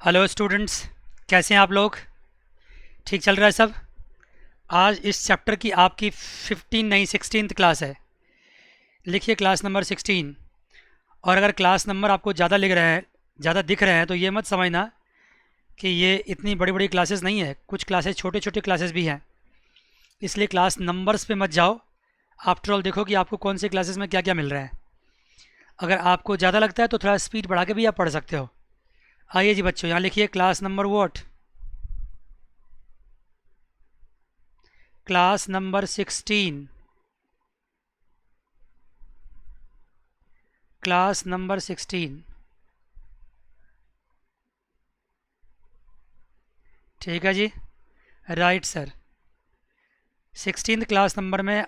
Hello students, कैसे हैं आप लोग? ठीक चल रहा है सब? आज इस चैप्टर की आपकी 15 नहीं 16th क्लास है। लिखिए क्लास नंबर 16। और अगर क्लास नंबर आपको ज़्यादा लिख रहे हैं, ज़्यादा दिख रहे हैं, तो ये मत समझना कि ये इतनी बड़ी बड़ी क्लासेस नहीं है। कुछ क्लासेस छोटे छोटे क्लासेस भी हैं, इसलिए क्लास नंबर्स पे मत जाओ। आफ्टर ऑल देखो कि आपको कौन सी क्लासेस में क्या क्या मिल रहा है। अगर आपको ज़्यादा लगता है तो थोड़ा स्पीड बढ़ा के भी आप पढ़ सकते हो। आइए जी बच्चों, यहाँ लिखिए class number what? Class number 16। Class number 16। ठीक है जी, right sir. 16th class number में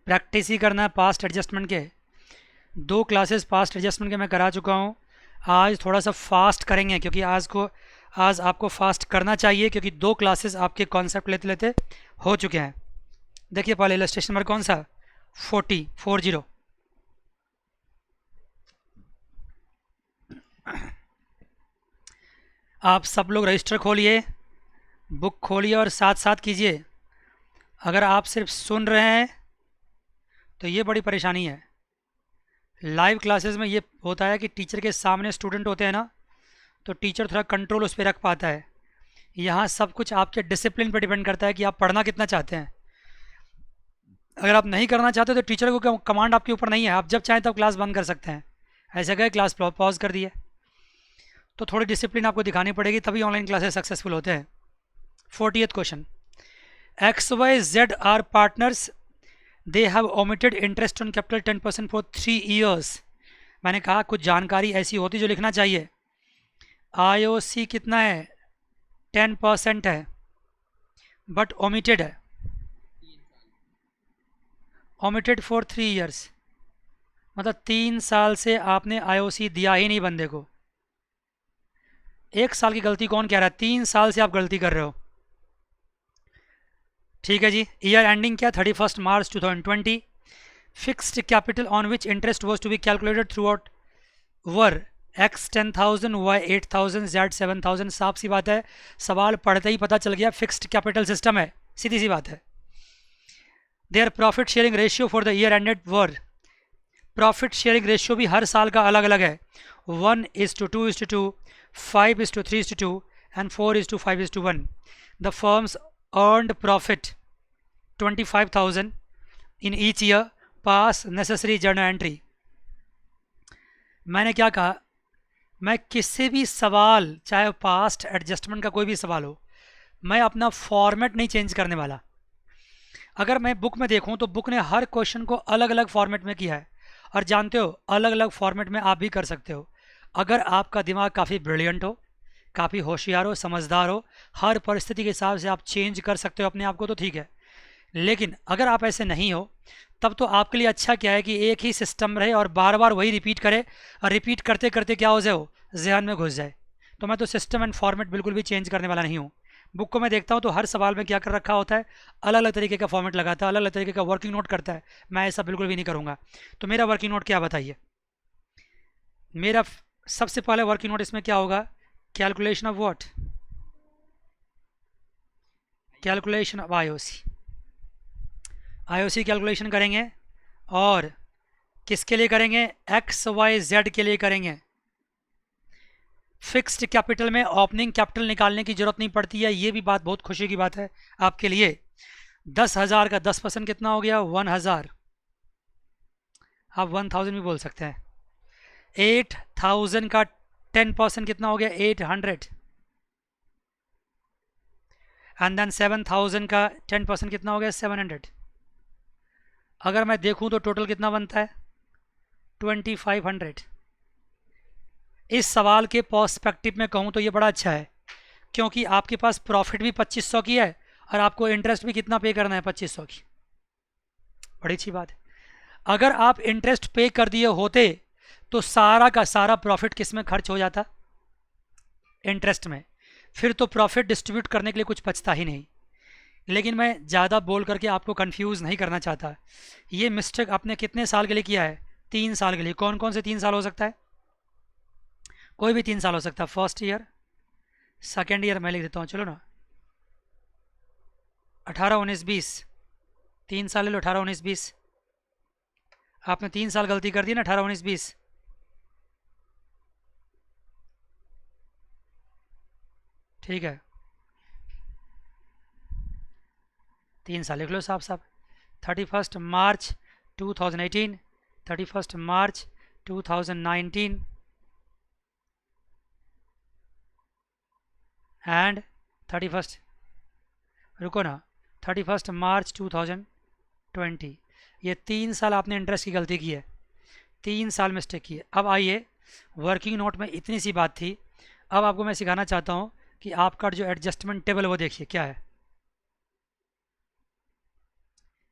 प्रैक्टिस ही करना है पास्ट एडजस्टमेंट के। दो क्लासेस पास्ट एडजस्टमेंट के मैं करा चुका हूँ। आज थोड़ा सा फास्ट करेंगे क्योंकि आज आपको फास्ट करना चाहिए, क्योंकि दो क्लासेस आपके कॉन्सेप्ट लेते लेते हो चुके हैं। देखिए पहले इलस्ट्रेशन नंबर कौन सा? 40। आप सब लोग रजिस्टर खोलिए, बुक खोलिए और साथ साथ कीजिए। अगर आप सिर्फ सुन रहे हैं तो ये बड़ी परेशानी है। लाइव क्लासेस में ये होता है कि टीचर के सामने स्टूडेंट होते हैं ना, तो टीचर थोड़ा कंट्रोल उस पर रख पाता है। यहाँ सब कुछ आपके डिसिप्लिन पर डिपेंड करता है कि आप पढ़ना कितना चाहते हैं। अगर आप नहीं करना चाहते तो टीचर को कमांड आपके ऊपर नहीं है, आप जब चाहें तब क्लास बंद कर सकते हैं। ऐसे गए क्लास पॉज कर दिए, तो थोड़ी डिसिप्लिन आपको दिखानी पड़ेगी, तभी ऑनलाइन क्लासेस सक्सेसफुल होते हैं। 40th question. XYZ are partners, they have omitted interest on capital 10% for 3 years। मैंने कहा कुछ जानकारी ऐसी होती जो लिखना चाहिए। IOC कितना है? 10% है, बट ओमिटेड है। ओमिटेड फॉर 3 years मतलब 3 साल से आपने IOC दिया ही नहीं बंदे को। 1 साल की गलती कौन कह रहा है? 3 साल से आप गलती कर रहे हो। ठीक है जी। ईयर एंडिंग क्या? 31 March 2020। Fixed capital on which interest was to be calculated throughout were X 10,000, Y 8,000, Z 7,000। साफ सी बात है, सवाल पढ़ते ही पता चल गया फिक्स्ड कैपिटल सिस्टम है, सीधी सी बात है। Their profit sharing ratio for the year ended were. Profit sharing ratio भी हर साल का अलग अलग है। 1:2:2, 5:3:2 and 4:5:1। The firms earned profit 25,000 in each year, pass necessary journal entry। मैंने क्या कहा? मैं किसी भी सवाल, चाहे पास्ट एडजस्टमेंट का कोई भी सवाल हो, मैं अपना फॉर्मेट नहीं चेंज करने वाला। अगर मैं बुक में देखूं तो बुक ने हर क्वेश्चन को अलग अलग फॉर्मेट में किया है, और जानते हो अलग अलग फॉर्मेट में आप भी कर सकते हो। अगर आपका दिमाग काफ़ी ब्रिलियंट हो, काफ़ी होशियार हो, समझदार हो, हर परिस्थिति के हिसाब से आप चेंज कर सकते हो अपने आप को, तो ठीक है। लेकिन अगर आप ऐसे नहीं हो, तब तो आपके लिए अच्छा क्या है कि एक ही सिस्टम रहे और बार बार वही रिपीट करे, और रिपीट करते करते क्या हो जाए, वो जहन में घुस जाए। तो मैं तो सिस्टम एंड फॉर्मेट बिल्कुल भी चेंज करने वाला नहीं हूँ। बुक को मैं देखता हूँ तो हर सवाल में क्या कर रखा होता है, अलग अलग तरीके का फॉर्मेट लगाता है, अलग अलग तरीके का वर्किंग नोट करता है। मैं ऐसा बिल्कुल भी नहीं करूँगा। तो मेरा वर्किंग नोट क्या, बताइए? मेरा सबसे पहले वर्किंग नोट इसमें क्या होगा? Calculation of what? Calculation of IOC. IOC calculation करेंगे, और किसके लिए करेंगे? XYZ के लिए करेंगे। फिक्स्ड कैपिटल में ओपनिंग कैपिटल निकालने की जरूरत नहीं पड़ती है, ये भी बात बहुत खुशी की बात है आपके लिए। 10,000 का 10% कितना हो गया? 1,000। आप 1,000 भी बोल सकते हैं। 8,000 का 10% कितना हो गया? 800। एंड देन 7,000 का 10% कितना हो गया? 700। अगर मैं देखूं तो टोटल कितना बनता है? 2,500। इस सवाल के पर्सपेक्टिव में कहूं तो ये बड़ा अच्छा है, क्योंकि आपके पास प्रॉफिट भी 2,500 की है, और आपको इंटरेस्ट भी कितना पे करना है? 2,500 की। बड़ी अच्छी बात है। अगर आप इंटरेस्ट पे कर दिए होते तो सारा का सारा प्रॉफिट किस में खर्च हो जाता? इंटरेस्ट में। फिर तो प्रॉफिट डिस्ट्रीब्यूट करने के लिए कुछ बचता ही नहीं। लेकिन मैं ज़्यादा बोल करके आपको कंफ्यूज नहीं करना चाहता। ये मिस्टेक आपने कितने साल के लिए किया है? 3 साल के लिए। कौन कौन से 3 साल हो सकता है? कोई भी 3 साल हो सकता है। फर्स्ट ईयर, सेकेंड ईयर मैं लिख देता हूँ, चलो ना। 18 19 20, 3 साल ले लो। 18 19 20, आपने 3 साल गलती कर दी ना। 18 19 20, ठीक है, 3 साल लिख लो साफ साफ। 31 मार्च 2018, 31 मार्च 2019 एंड 31, रुको ना, 31 मार्च 2020। ये 3 साल आपने इंटरेस्ट की गलती की है, 3 साल मिस्टेक की है। अब आइए, वर्किंग नोट में इतनी सी बात थी। अब आपको मैं सिखाना चाहता हूँ कि आपका जो एडजस्टमेंट टेबल है वो देखिए क्या है।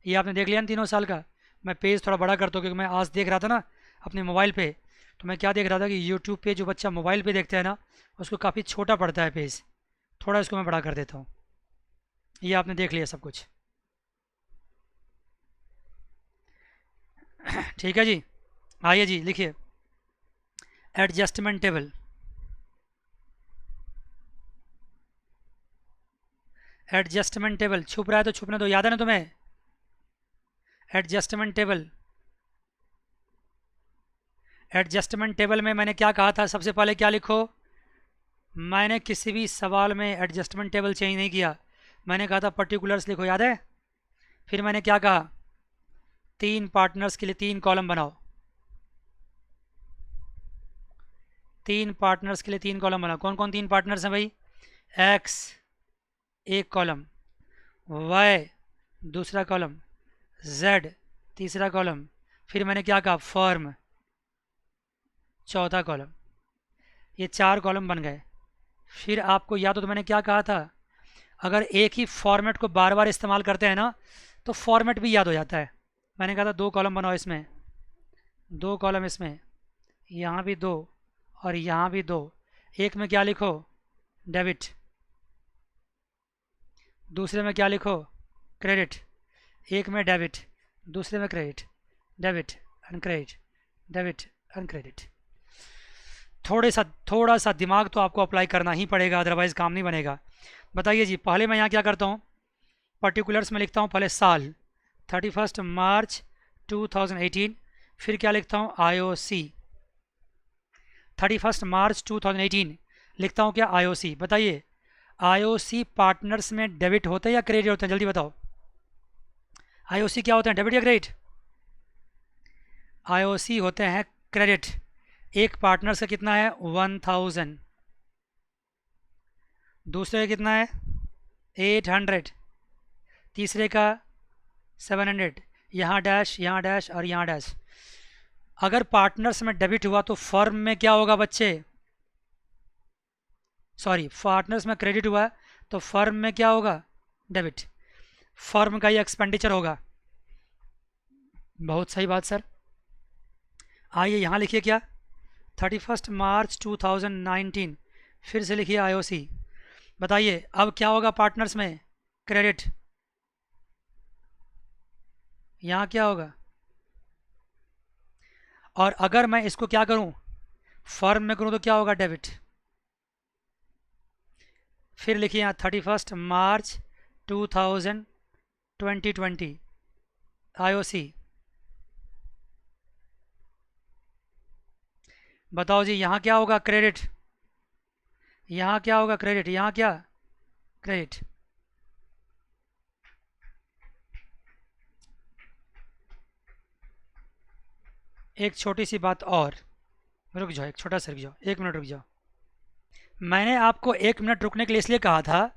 ये आपने देख लिया ना 3 साल का। मैं पेज थोड़ा बड़ा करता हूँ क्योंकि मैं आज देख रहा था ना अपने मोबाइल पे, तो मैं क्या देख रहा था कि यूट्यूब पे जो बच्चा मोबाइल पे देखता है ना, उसको काफ़ी छोटा पड़ता है पेज। थोड़ा इसको मैं बड़ा कर देता हूँ। ये आपने देख लिया सब कुछ, ठीक है जी। आइए जी, लिखिए एडजस्टमेंट टेबल। एडजस्टमेंट टेबल छुप रहा है तो छुपने दो, याद है ना तुम्हें? एडजस्टमेंट टेबल, एडजस्टमेंट टेबल में मैंने क्या कहा था? सबसे पहले क्या लिखो? मैंने किसी भी सवाल में एडजस्टमेंट टेबल चेंज नहीं किया। मैंने कहा था पर्टिकुलर्स लिखो, याद है? फिर मैंने क्या कहा? 3 पार्टनर्स के लिए 3 कॉलम बनाओ। 3 पार्टनर्स के लिए 3 कॉलम बनाओ। कौन कौन 3 पार्टनर्स हैं भाई? एक्स एक कॉलम, वाई दूसरा कॉलम, जेड तीसरा कॉलम। फिर मैंने क्या कहा? फर्म चौथा कॉलम। ये 4 कॉलम बन गए। फिर आपको याद हो तो मैंने क्या कहा था? अगर एक ही फॉर्मेट को बार बार इस्तेमाल करते हैं ना, तो फॉर्मेट भी याद हो जाता है। मैंने कहा था 2 कॉलम बनाओ इसमें, 2 कॉलम इसमें, यहाँ भी 2 और यहाँ भी 2। एक में क्या लिखो? डेबिट। दूसरे में क्या लिखो? क्रेडिट। एक में डेबिट, दूसरे में credit. Debit and credit, debit and credit. थोड़ा सा दिमाग तो आपको अप्लाई करना ही पड़ेगा, अदरवाइज़ काम नहीं बनेगा। बताइए जी, पहले मैं यहाँ क्या करता हूँ? पर्टिकुलर्स में लिखता हूँ पहले साल 31 मार्च 2018। फिर क्या लिखता हूँ? IOC 31 मार्च 2018 लिखता हूँ क्या? IOC। बताइए IOC पार्टनर्स में डेबिट होते हैं या क्रेडिट होते हैं? जल्दी बताओ, IOC क्या होते हैं, डेबिट या क्रेडिट? IOC होते हैं क्रेडिट। एक पार्टनर्स का कितना है? 1000। दूसरे का कितना है? 800। तीसरे का 700। यहाँ डैश और यहाँ डैश। अगर पार्टनर्स में डेबिट हुआ तो फर्म में क्या होगा बच्चे? सॉरी, पार्टनर्स में क्रेडिट हुआ तो फर्म में क्या होगा? डेबिट। फर्म का ही एक्सपेंडिचर होगा। बहुत सही बात सर। आइए यहाँ लिखिए क्या? 31 मार्च 2019। फिर से लिखिए IOC। बताइए अब क्या होगा पार्टनर्स में? क्रेडिट। यहाँ क्या होगा? और अगर मैं इसको क्या करूँ? फर्म में करूँ तो क्या होगा? डेबिट। फिर लिखिए यहाँ 31 मार्च 2020 IOC। बताओ जी, यहाँ क्या होगा? क्रेडिट। यहाँ क्या होगा? क्रेडिट। यहाँ क्या? क्रेडिट। एक छोटी सी बात और, रुक जाओ, एक छोटा सा रुक जाओ, 1 मिनट रुक जाओ। मैंने आपको 1 मिनट रुकने के लिए इसलिए कहा था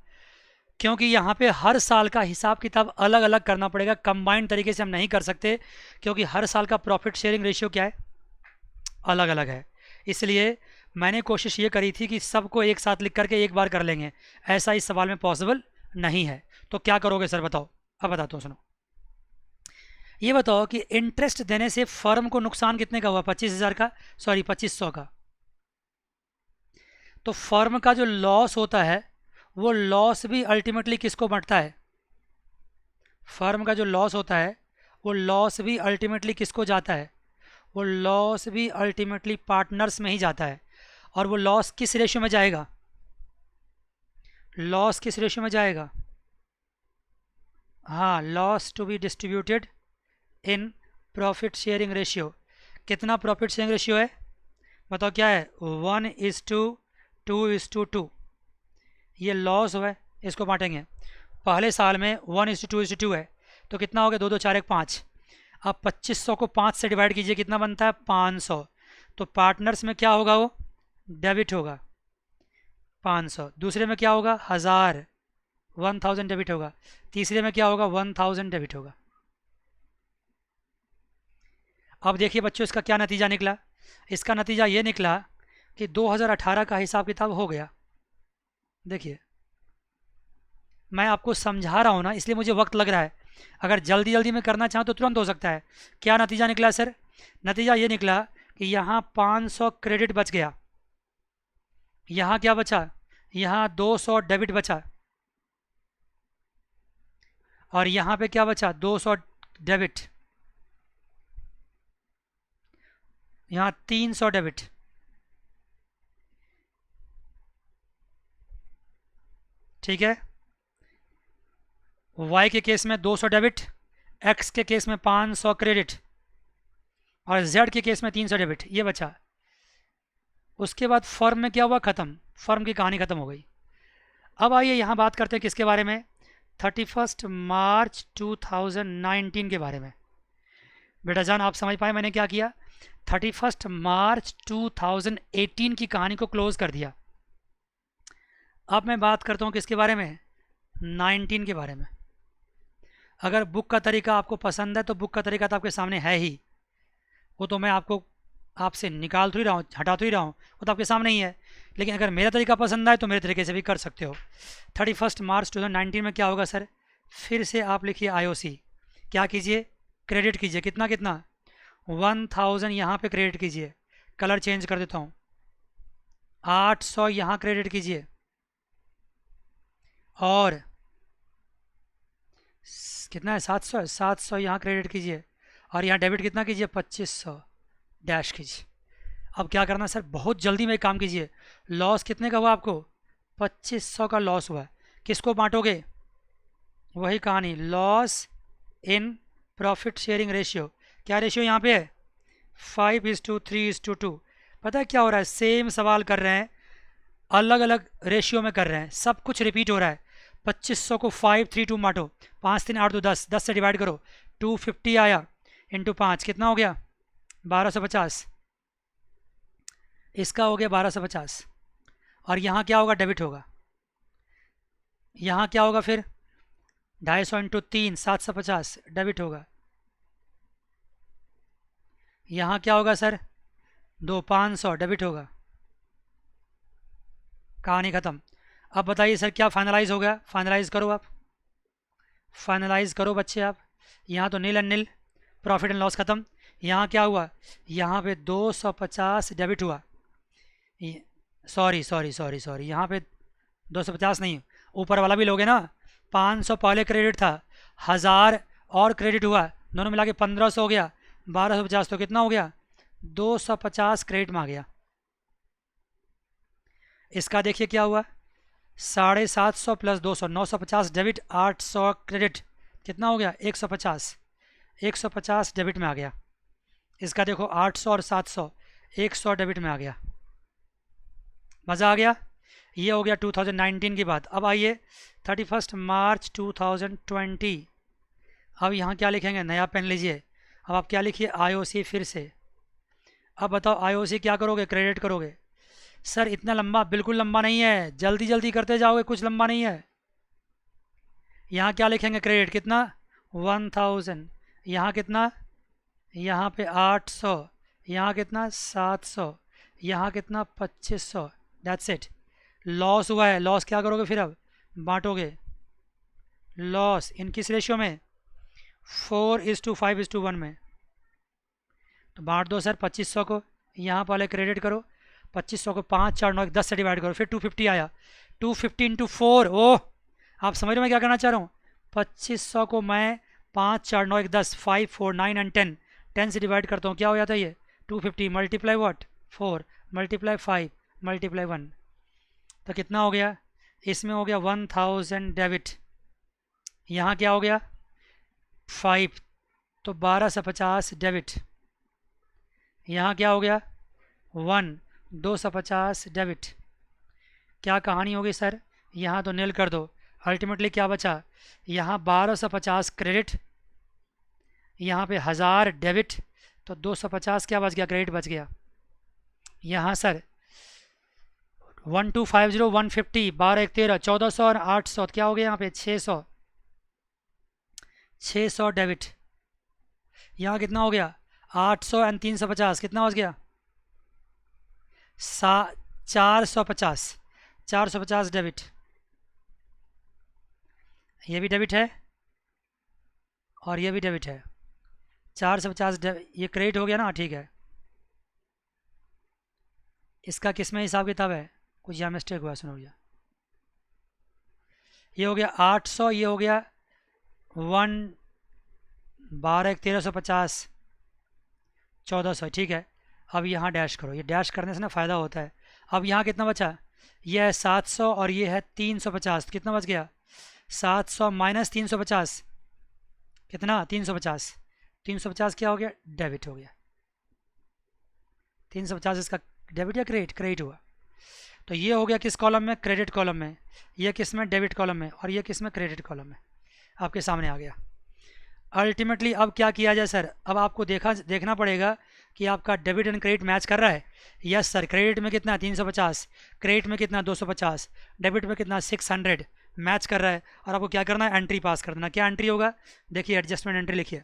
क्योंकि यहाँ पे हर साल का हिसाब किताब अलग अलग करना पड़ेगा, कंबाइंड तरीके से हम नहीं कर सकते, क्योंकि हर साल का प्रॉफिट शेयरिंग रेशियो क्या है? अलग अलग है। इसलिए मैंने कोशिश ये करी थी कि सबको एक साथ लिख करके एक बार कर लेंगे। ऐसा इस सवाल में पॉसिबल नहीं है। तो क्या करोगे सर बताओ? अब बताता हूँ, सुनो। ये बताओ कि इंटरेस्ट देने से फर्म को नुकसान कितने का हुआ? 25,000 का, सॉरी 2500 का। तो फर्म का जो लॉस होता है वो लॉस भी अल्टीमेटली किसको बढ़ता है? फर्म का जो लॉस होता है वो लॉस भी अल्टीमेटली किसको जाता है? वो लॉस भी अल्टीमेटली पार्टनर्स में ही जाता है। और वो लॉस किस रेशियो में जाएगा? लॉस किस रेशियो में जाएगा? हाँ, loss to be distributed in profit sharing ratio. कितना प्रॉफिट शेयरिंग रेशियो है बताओ? क्या है? 1:2:2। ये लॉस हुआ है, इसको बांटेंगे। पहले साल में 1:2:2 है, तो कितना हो गया? 2 2 4 1 5। अब 2500 को 5 से डिवाइड कीजिए, कितना बनता है? 500। तो पार्टनर्स में क्या होगा? वो डेबिट होगा 500। दूसरे में क्या होगा? 1000, 1000 डेबिट होगा। तीसरे में क्या होगा? 1000 डेबिट होगा। अब देखिए बच्चों, इसका क्या नतीजा निकला? इसका नतीजा ये निकला कि 2018 का हिसाब किताब हो गया। देखिए, मैं आपको समझा रहा हूँ ना, इसलिए मुझे वक्त लग रहा है। अगर जल्दी जल्दी में करना चाहूँ तो तुरंत हो सकता है। क्या नतीजा निकला सर? नतीजा ये निकला कि यहाँ 500 क्रेडिट बच गया, यहाँ क्या बचा? यहाँ 200 डेबिट बचा, और यहाँ पे क्या बचा? 200 डेबिट, यहाँ 300 डेबिट। ठीक है, y के केस में 200 डेबिट, x के केस में 500 क्रेडिट, और z के केस में 300 डेबिट। ये बचा। उसके बाद फर्म में क्या हुआ? ख़त्म, फर्म की कहानी ख़त्म हो गई। अब आइए यहाँ बात करते हैं किसके बारे में? 31 मार्च 2019 के बारे में। बेटा जान, आप समझ पाए मैंने क्या किया? 31 मार्च 2018 की कहानी को क्लोज कर दिया। अब मैं बात करता हूँ किसके बारे में? 19 के बारे में। अगर बुक का तरीका आपको पसंद है तो बुक का तरीका तो आपके सामने है ही, वो तो मैं आपको आपसे निकाल तो ही रहा हूँ, हटा तो ही रहा हूँ, वो तो आपके सामने ही है। लेकिन अगर मेरा तरीका पसंद आए तो मेरे तरीके से भी कर सकते हो। 31 मार्च 2019 में क्या होगा सर? फिर से आप लिखिए IOC। क्या कीजिए? क्रेडिट कीजिए। कितना कितना? 1000 यहाँ पे क्रेडिट कीजिए। कलर चेंज कर देता हूँ। 800 यहाँ क्रेडिट कीजिए, और कितना है? 700। 700 यहाँ क्रेडिट कीजिए, और यहाँ डेबिट कितना कीजिए? 2500 डैश कीजिए। अब क्या करना सर? बहुत जल्दी में काम कीजिए। लॉस कितने का हुआ आपको? 2500 का लॉस हुआ। किसको बांटोगे? वही कहानी, loss in profit sharing ratio. क्या रेशियो यहाँ पे है? 5:3:2। पता है क्या हो रहा है? सेम सवाल कर रहे हैं, अलग अलग रेशियो में कर रहे हैं, सब कुछ रिपीट हो रहा है। 2500 को 5:3:2 बांटो, 5 3 8 2 10, 10 से डिवाइड करो, 250 आया, इंटू 5 कितना हो गया? 1250। इसका हो गया 1250। और यहाँ क्या होगा? डेबिट होगा। यहाँ क्या होगा फिर? 250 इंटू 3 750 डेबिट होगा। यहाँ क्या होगा सर? 2 500 डेबिट होगा। कहानी ख़त्म। अब बताइए सर, क्या फाइनलाइज हो गया? फाइनलाइज करो आप, फाइनलाइज करो बच्चे आप। यहाँ तो nil and nil, profit and loss ख़त्म। यहाँ क्या हुआ? यहाँ पे 250 डेबिट हुआ। सॉरी सॉरी सॉरी सॉरी, यहाँ पे 250 नहीं, ऊपर वाला भी लोगे ना। 500 पहले क्रेडिट था, 1000 और क्रेडिट हुआ, दोनों मिला के 1500 हो गया। 1250 तो कितना हो गया? 250 क्रेडिट में आ गया। इसका देखिए क्या हुआ? 750 प्लस 200 950 डेबिट, 800 क्रेडिट, कितना हो गया? 150। 150 डेबिट में आ गया। इसका देखो 800 और 700, 100 डेबिट में आ गया। मज़ा आ गया? ये हो गया 2019 की बात। अब आइए 31 मार्च 2020। अब यहाँ क्या लिखेंगे? नया पेन लीजिए। अब आप क्या लिखिए? IOC फिर से। अब बताओ IOC क्या करोगे? क्रेडिट करोगे। सर इतना लंबा बिल्कुल लंबा नहीं है, जल्दी जल्दी करते जाओगे, कुछ लंबा नहीं है। यहाँ क्या लिखेंगे? क्रेडिट कितना? 1000। यहाँ कितना? यहाँ पे 800। यहाँ कितना? 700। यहाँ कितना? 2500। That's it. लॉस हुआ है, लॉस क्या करोगे फिर? अब बांटोगे। लॉस इन किस रेशियो में? 4:5:1 में। तो बांट दो सर 2500 को, यहाँ पहले क्रेडिट करो। 2500 को 5 4 9 10 से डिवाइड करो, फिर 250 आया। 250 इंटू 4। ओह, आप समझ रहे मैं क्या करना चाह रहा हूँ? 2500 को मैं 5 4 9 10 5 4 9 एंड 10, 10 से डिवाइड करता हूँ, क्या हो जाता है ये? 250 मल्टीप्लाई व्हाट? 4 मल्टीप्लाई 5 मल्टीप्लाई 1, तो कितना हो गया? इसमें हो गया 1000 डेबिट, यहाँ क्या हो गया 5, तो 1250 डेबिट, यहाँ क्या हो गया 1, 250 डेबिट। क्या कहानी होगी सर, यहाँ तो नील कर दो। अल्टीमेटली क्या बचा, यहाँ 1250 क्रेडिट, यहाँ पे 1000 डेबिट, तो 250 क्या बच गया, क्रेडिट बच गया। यहाँ सर 1250 150 12 1 13 1400 और 800, क्या हो गया यहाँ पे 600, 600 डेबिट। यहाँ कितना हो गया 800 एंड 350, कितना बच गया सा 450, 450 डेबिट। ये भी डेबिट है और ये भी डेबिट है, 450 ये क्रेडिट हो गया ना, ठीक है। इसका किस में हिसाब किताब है, कुछ यहाँ मिस्टेक हुआ, सुनो भैया। ये हो गया 800, ये हो गया 1 12 1350 1400, ठीक है। अब यहाँ डैश करो, ये डैश करने से ना फ़ायदा होता है। अब यहाँ कितना बचा, ये है 700 और ये है 350, तो कितना बच गया 700 माइनस 350, कितना 350, 350 क्या हो गया डेबिट हो गया। 350 इसका डेबिट या क्रेडिट, क्रेडिट हुआ। तो ये हो गया किस कॉलम में, क्रेडिट कॉलम में, ये किस में डेबिट कॉलम में, और ये किस में क्रेडिट कॉलम में, आपके सामने आ गया। अल्टीमेटली अब क्या किया जाए सर, अब आपको देखना पड़ेगा कि आपका डेबिट एंड क्रेडिट मैच कर रहा है। यस सर, क्रेडिट में कितना 350, क्रेडिट में कितना 250, डेबिट में कितना 600, मैच कर रहा है। और आपको क्या करना है, एंट्री पास कर देना। क्या एंट्री होगा, देखिए एडजस्टमेंट एंट्री लिखिए।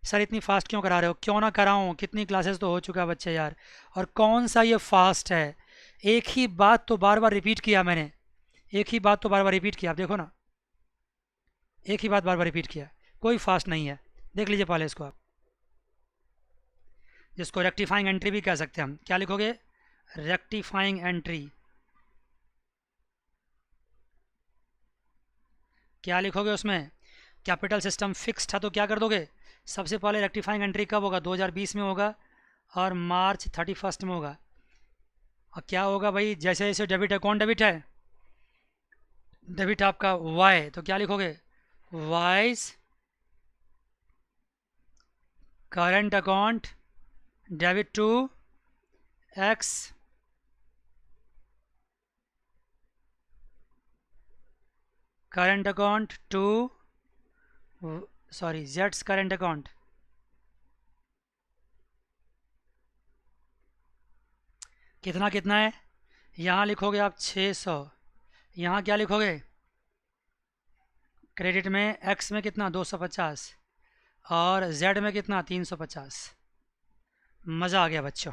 सर इतनी फास्ट क्यों करा रहे हो, क्यों ना कराऊँ, कितनी क्लासेस तो हो चुका है बच्चे यार, और कौन सा ये फास्ट है। एक ही बात तो बार बार रिपीट किया मैंने, एक ही बात तो बार बार रिपीट किया, आप देखो ना, एक ही बात बार बार रिपीट किया, कोई फास्ट नहीं है। देख लीजिए पहले इसको आप, जिसको रेक्टिफाइंग एंट्री भी कह सकते हैं हम। क्या लिखोगे, रेक्टिफाइंग एंट्री, क्या लिखोगे उसमें, कैपिटल सिस्टम फिक्स था तो क्या कर दोगे, सबसे पहले रेक्टिफाइंग एंट्री कब होगा, 2020 में होगा और मार्च 31 में होगा। और क्या होगा भाई, जैसे जैसे डेबिट है, कौन डेबिट है, डेबिट आपका वाई, तो क्या लिखोगे, Y's current account debit to X current account to, sorry जेड्स करंट अकाउंट। कितना कितना है, यहाँ लिखोगे आप 600, यहाँ क्या लिखोगे, क्रेडिट में एक्स में कितना 250 और जेड में कितना 350। मज़ा आ गया बच्चों,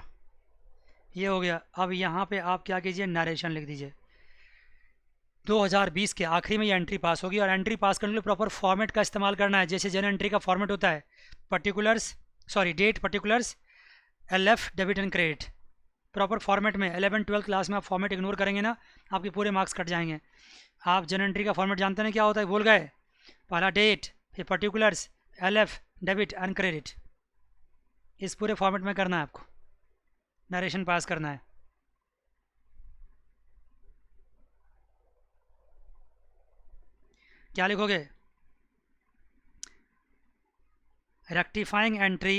ये हो गया। अब यहाँ पे आप क्या कीजिए, नरेशन लिख दीजिए। 2020 के आखिरी में ये एंट्री पास होगी, और एंट्री पास करने के लिए प्रॉपर फॉर्मेट का इस्तेमाल करना है। जैसे जनरल एंट्री का फॉर्मेट होता है, particulars, sorry date particulars LF debit and credit, proper format में। 11 12 क्लास में आप फॉर्मेट इग्नोर करेंगे ना, आपके पूरे मार्क्स कट जाएंगे। आप जनरल एंट्री का फॉर्मेट जानते हैं क्या होता है, भूल गए, पहला डेट, फिर particulars, LF debit and credit, इस पूरे फॉर्मेट में करना है आपको, नरेशन पास करना है। क्या लिखोगे, रेक्टिफाइंग एंट्री